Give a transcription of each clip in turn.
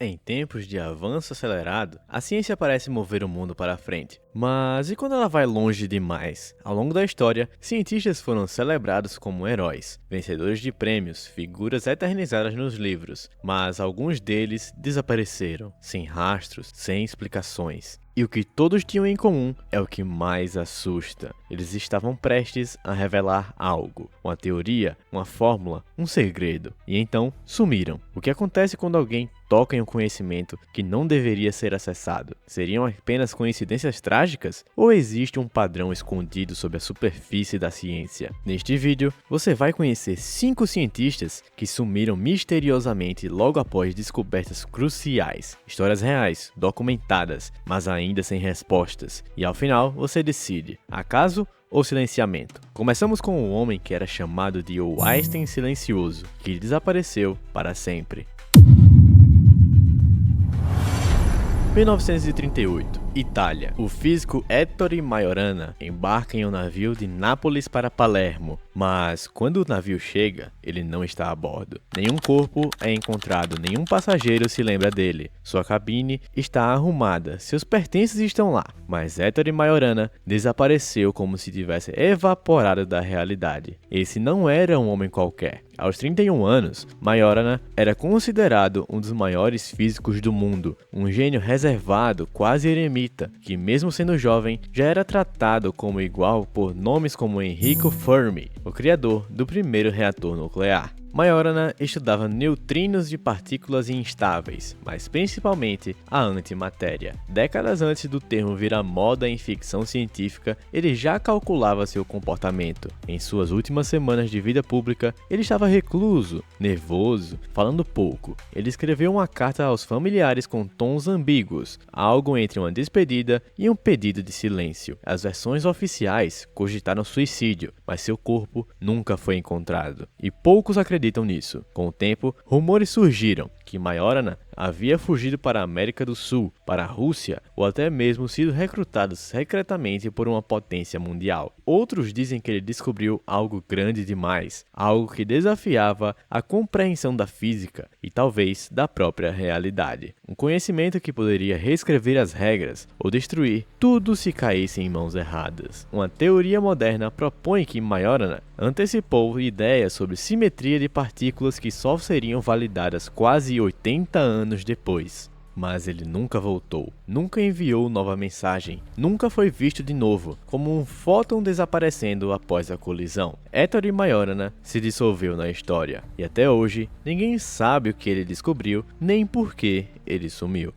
Em tempos de avanço acelerado, a ciência parece mover o mundo para a frente. Mas e quando ela vai longe demais? Ao longo da história, cientistas foram celebrados como heróis, vencedores de prêmios, figuras eternizadas nos livros, mas alguns deles desapareceram, sem rastros, sem explicações. E o que todos tinham em comum é o que mais assusta. Eles estavam prestes a revelar algo, uma teoria, uma fórmula, um segredo, e então sumiram. O que acontece quando alguém toca em um conhecimento que não deveria ser acessado? Seriam apenas coincidências trágicas? Ou existe um padrão escondido sob a superfície da ciência? Neste vídeo, você vai conhecer 5 cientistas que sumiram misteriosamente logo após descobertas cruciais, histórias reais, documentadas, mas ainda sem respostas. E ao final, você decide: acaso ou silenciamento? Começamos com um homem que era chamado de o Einstein Silencioso, que desapareceu para sempre. 1938, Itália. O físico Ettore Majorana embarca em um navio de Nápoles para Palermo, mas quando o navio chega, ele não está a bordo. Nenhum corpo é encontrado, nenhum passageiro se lembra dele. Sua cabine está arrumada, seus pertences estão lá, mas Ettore Majorana desapareceu como se tivesse evaporado da realidade. Esse não era um homem qualquer. Aos 31 anos, Majorana era considerado um dos maiores físicos do mundo, um gênio reservado, quase eremita, que mesmo sendo jovem, já era tratado como igual por nomes como Enrico Fermi, o criador do primeiro reator nuclear. Majorana estudava neutrinos de partículas instáveis, mas principalmente a antimatéria. Décadas antes do termo virar moda em ficção científica, ele já calculava seu comportamento. Em suas últimas semanas de vida pública, ele estava recluso, nervoso, falando pouco. Ele escreveu uma carta aos familiares com tons ambíguos, algo entre uma despedida e um pedido de silêncio. As versões oficiais cogitaram suicídio, mas seu corpo nunca foi encontrado, e poucos acreditam nisso. Com o tempo, rumores surgiram que Majorana havia fugido para a América do Sul, para a Rússia, ou até mesmo sido recrutado secretamente por uma potência mundial. Outros dizem que ele descobriu algo grande demais, algo que desafiava a compreensão da física e talvez da própria realidade. Um conhecimento que poderia reescrever as regras ou destruir tudo se caísse em mãos erradas. Uma teoria moderna propõe que Majorana antecipou ideias sobre simetria de partículas que só seriam validadas quase 80 anos depois. Mas ele nunca voltou, nunca enviou nova mensagem, nunca foi visto de novo, como um fóton desaparecendo após a colisão. Ettore Majorana se dissolveu na história, e até hoje ninguém sabe o que ele descobriu, nem por que ele sumiu.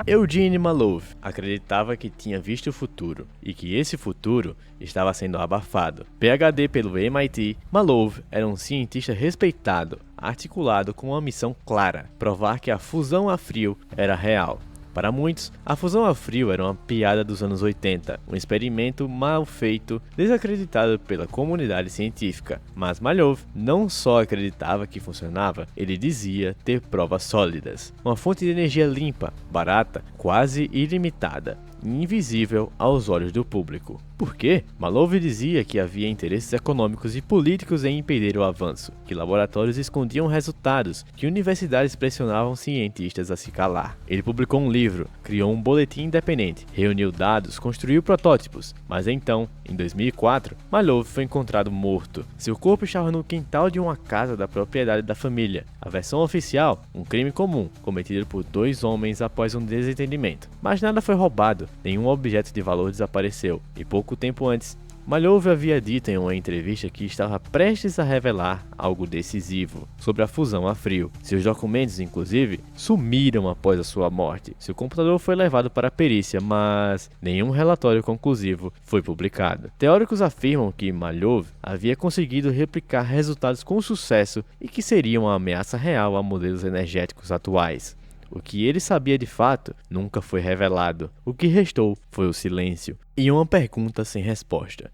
Eugene Malov acreditava que tinha visto o futuro e que esse futuro estava sendo abafado. PhD pelo MIT, Malov era um cientista respeitado, articulado com uma missão clara: provar que a fusão a frio era real. Para muitos, a fusão a frio era uma piada dos anos 80, um experimento mal feito, desacreditado pela comunidade científica. Mas Malov não só acreditava que funcionava, ele dizia ter provas sólidas. Uma fonte de energia limpa, barata, quase ilimitada, e invisível aos olhos do público. Por quê? Malov dizia que havia interesses econômicos e políticos em impedir o avanço, que laboratórios escondiam resultados, que universidades pressionavam cientistas a se calar. Ele publicou um livro, criou um boletim independente, reuniu dados, construiu protótipos, mas então, em 2004, Malov foi encontrado morto. Seu corpo estava no quintal de uma casa da propriedade da família. A versão oficial, um crime comum, cometido por 2 homens após um desentendimento. Mas nada foi roubado, nenhum objeto de valor desapareceu, e pouco tempo antes, Malov havia dito em uma entrevista que estava prestes a revelar algo decisivo sobre a fusão a frio. Seus documentos, inclusive, sumiram após a sua morte. Seu computador foi levado para a perícia, mas nenhum relatório conclusivo foi publicado. Teóricos afirmam que Malov havia conseguido replicar resultados com sucesso e que seria uma ameaça real a modelos energéticos atuais. O que ele sabia de fato nunca foi revelado. O que restou foi o silêncio e uma pergunta sem resposta.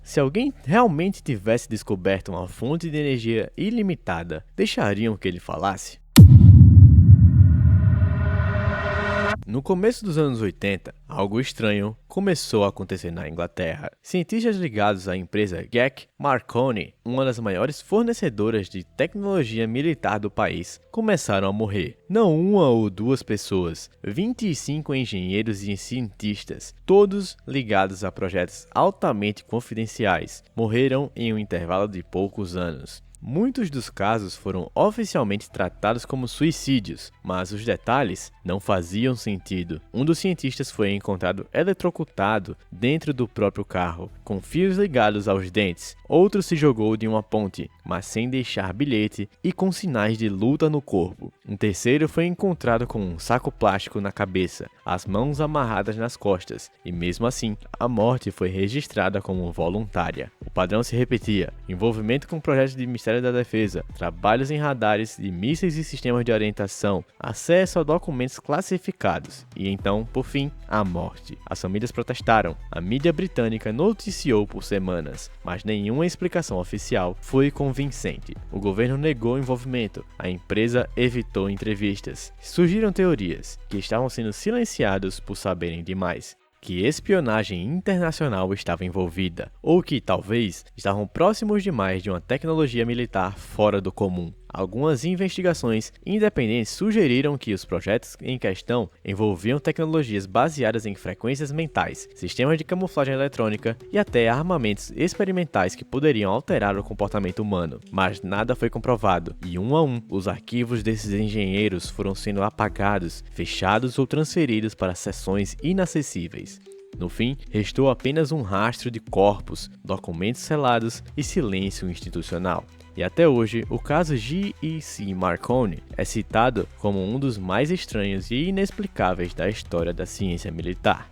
Se alguém realmente tivesse descoberto uma fonte de energia ilimitada, deixariam que ele falasse? No começo dos anos 80, a algo estranho começou a acontecer na Inglaterra. Cientistas ligados à empresa GEC Marconi, uma das maiores fornecedoras de tecnologia militar do país, começaram a morrer. Não uma ou duas pessoas, 25 engenheiros e cientistas, todos ligados a projetos altamente confidenciais, morreram em um intervalo de poucos anos. Muitos dos casos foram oficialmente tratados como suicídios, mas os detalhes não faziam sentido. Um dos cientistas foi encontrado eletrocutado dentro do próprio carro, com fios ligados aos dentes. Outro se jogou de uma ponte, mas sem deixar bilhete e com sinais de luta no corpo. Um terceiro foi encontrado com um saco plástico na cabeça, as mãos amarradas nas costas, e mesmo assim, a morte foi registrada como voluntária. O padrão se repetia: envolvimento com projetos de Ministério da Defesa, trabalhos em radares de mísseis e sistemas de orientação, acesso a documentos classificados e então, por fim, a morte. As famílias protestaram. A mídia britânica noticiou por semanas, mas nenhuma explicação oficial foi convincente. O governo negou o envolvimento, a empresa evitou entrevistas. Surgiram teorias que estavam sendo silenciados por saberem demais, que espionagem internacional estava envolvida, ou que, talvez, estavam próximos demais de uma tecnologia militar fora do comum. Algumas investigações independentes sugeriram que os projetos em questão envolviam tecnologias baseadas em frequências mentais, sistemas de camuflagem eletrônica e até armamentos experimentais que poderiam alterar o comportamento humano, mas nada foi comprovado, e um a um, os arquivos desses engenheiros foram sendo apagados, fechados ou transferidos para seções inacessíveis. No fim, restou apenas um rastro de corpos, documentos selados e silêncio institucional. E até hoje, o caso GEC Marconi é citado como um dos mais estranhos e inexplicáveis da história da ciência militar.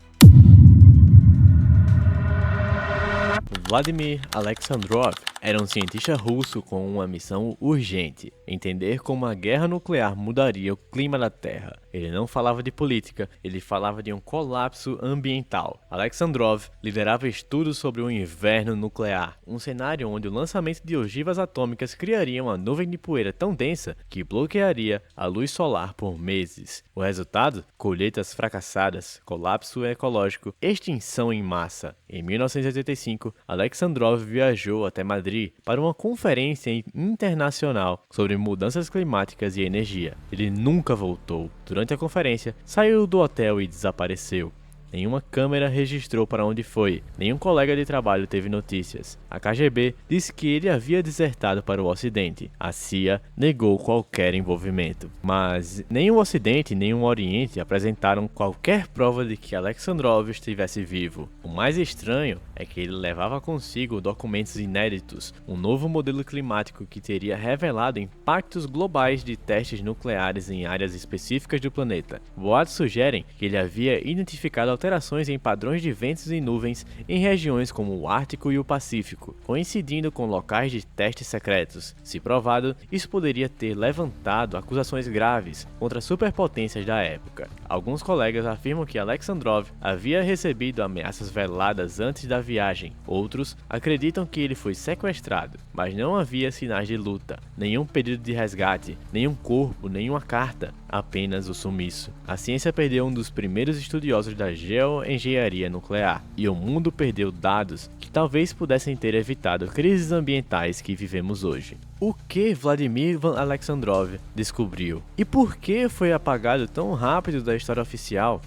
Vladimir Alexandrov era um cientista russo com uma missão urgente: entender como a guerra nuclear mudaria o clima da Terra. Ele não falava de política, ele falava de um colapso ambiental. Alexandrov liderava estudos sobre o inverno nuclear, um cenário onde o lançamento de ogivas atômicas criaria uma nuvem de poeira tão densa que bloquearia a luz solar por meses. O resultado? Colheitas fracassadas, colapso ecológico, extinção em massa. Em 1985, Alexandrov viajou até Madrid para uma conferência internacional sobre mudanças climáticas e energia. Ele nunca voltou. Durante a conferência, saiu do hotel e desapareceu. Nenhuma câmera registrou para onde foi, nenhum colega de trabalho teve notícias. A KGB disse que ele havia desertado para o Ocidente. A CIA negou qualquer envolvimento. Mas nem o Ocidente nem o Oriente apresentaram qualquer prova de que Alexandrov estivesse vivo. O mais estranho é que ele levava consigo documentos inéditos, um novo modelo climático que teria revelado impactos globais de testes nucleares em áreas específicas do planeta. Boatos sugerem que ele havia identificado alterações em padrões de ventos e nuvens em regiões como o Ártico e o Pacífico, coincidindo com locais de testes secretos. Se provado, isso poderia ter levantado acusações graves contra superpotências da época. Alguns colegas afirmam que Alexandrov havia recebido ameaças veladas antes da viagem. Outros acreditam que ele foi sequestrado, mas não havia sinais de luta, nenhum pedido de resgate, nenhum corpo, nenhuma carta, apenas o sumiço. A ciência perdeu um dos primeiros estudiosos da geoengenharia nuclear, e o mundo perdeu dados que talvez pudessem ter evitado crises ambientais que vivemos hoje. O que Vladimir Alexandrov descobriu? E por que foi apagado tão rápido da história oficial?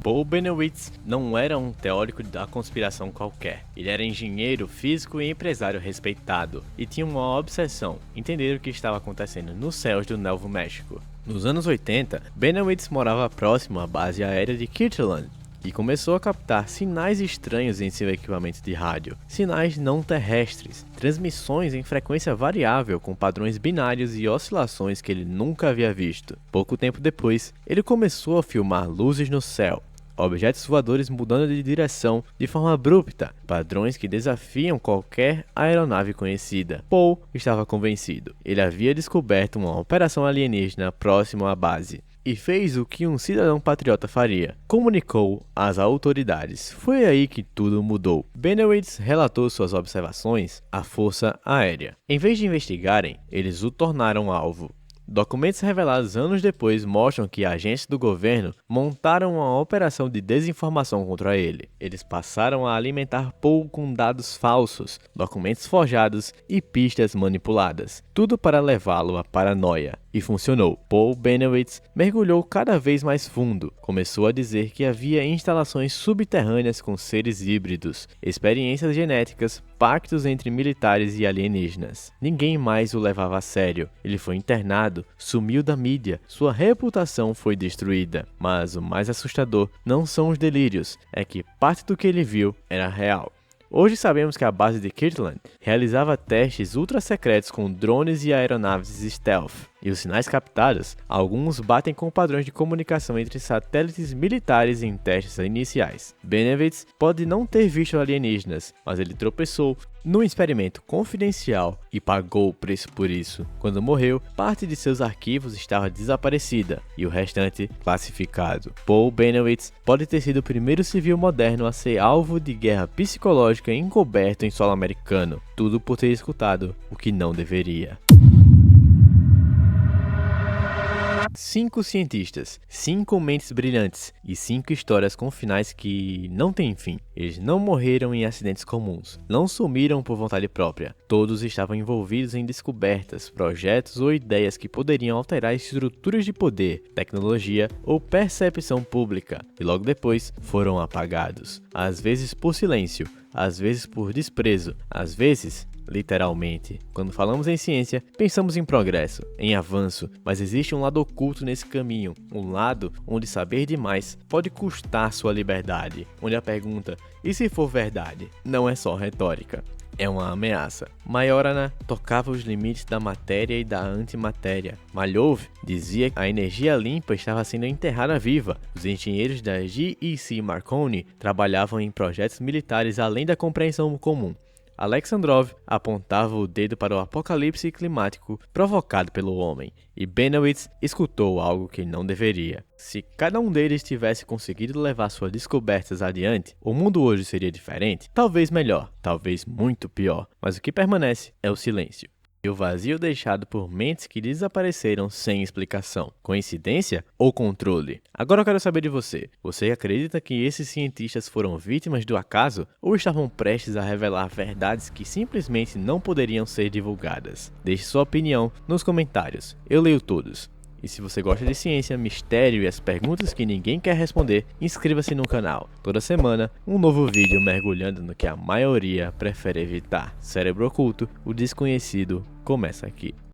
Paul Bennewitz não era um teórico da conspiração qualquer. Ele era engenheiro, físico e empresário respeitado, e tinha uma obsessão: entender o que estava acontecendo nos céus do Novo México. Nos anos 80, Bennewitz morava próximo à base aérea de Kirtland e começou a captar sinais estranhos em seu equipamento de rádio. Sinais não terrestres, transmissões em frequência variável com padrões binários e oscilações que ele nunca havia visto. Pouco tempo depois, ele começou a filmar luzes no céu, objetos voadores mudando de direção de forma abrupta, padrões que desafiam qualquer aeronave conhecida. Paul estava convencido. Ele havia descoberto uma operação alienígena próximo à base e fez o que um cidadão patriota faria: comunicou às autoridades. Foi aí que tudo mudou. Bennewitz relatou suas observações à Força Aérea. Em vez de investigarem, eles o tornaram alvo. Documentos revelados anos depois mostram que agentes do governo montaram uma operação de desinformação contra ele. Eles passaram a alimentar Paul com dados falsos, documentos forjados e pistas manipuladas, tudo para levá-lo à paranoia. E funcionou. Paul Bennewitz mergulhou cada vez mais fundo. Começou a dizer que havia instalações subterrâneas com seres híbridos, experiências genéticas, pactos entre militares e alienígenas. Ninguém mais o levava a sério. Ele foi internado, sumiu da mídia, sua reputação foi destruída. Mas o mais assustador não são os delírios, é que parte do que ele viu era real. Hoje sabemos que a base de Kirtland realizava testes ultra secretos com drones e aeronaves stealth, e os sinais captados, alguns batem com padrões de comunicação entre satélites militares em testes iniciais. Bennewitz pode não ter visto alienígenas, mas ele tropeçou num experimento confidencial e pagou o preço por isso. Quando morreu, parte de seus arquivos estava desaparecida e o restante classificado. Paul Bennewitz pode ter sido o primeiro civil moderno a ser alvo de guerra psicológica encoberto em solo americano, tudo por ter escutado o que não deveria. 5 cientistas, 5 mentes brilhantes e 5 histórias com finais que não têm fim. Eles não morreram em acidentes comuns, não sumiram por vontade própria. Todos estavam envolvidos em descobertas, projetos ou ideias que poderiam alterar estruturas de poder, tecnologia ou percepção pública, e logo depois foram apagados. Às vezes por silêncio, às vezes por desprezo, às vezes literalmente. Quando falamos em ciência, pensamos em progresso, em avanço, mas existe um lado oculto nesse caminho, um lado onde saber demais pode custar sua liberdade, onde a pergunta, e se for verdade, não é só retórica. É uma ameaça. Majorana tocava os limites da matéria e da antimatéria. Malhov dizia que a energia limpa estava sendo enterrada viva. Os engenheiros da J.E.C. Marconi trabalhavam em projetos militares além da compreensão comum. Alexandrov apontava o dedo para o apocalipse climático provocado pelo homem, e Bennewitz escutou algo que não deveria. Se cada um deles tivesse conseguido levar suas descobertas adiante, o mundo hoje seria diferente? Talvez melhor, talvez muito pior, mas o que permanece é o silêncio. E o vazio deixado por mentes que desapareceram sem explicação. Coincidência ou controle? Agora eu quero saber de você. Você acredita que esses cientistas foram vítimas do acaso ou estavam prestes a revelar verdades que simplesmente não poderiam ser divulgadas? Deixe sua opinião nos comentários. Eu leio todos. E se você gosta de ciência, mistério e as perguntas que ninguém quer responder, inscreva-se no canal. Toda semana, um novo vídeo mergulhando no que a maioria prefere evitar. Cérebro Oculto, o desconhecido, começa aqui.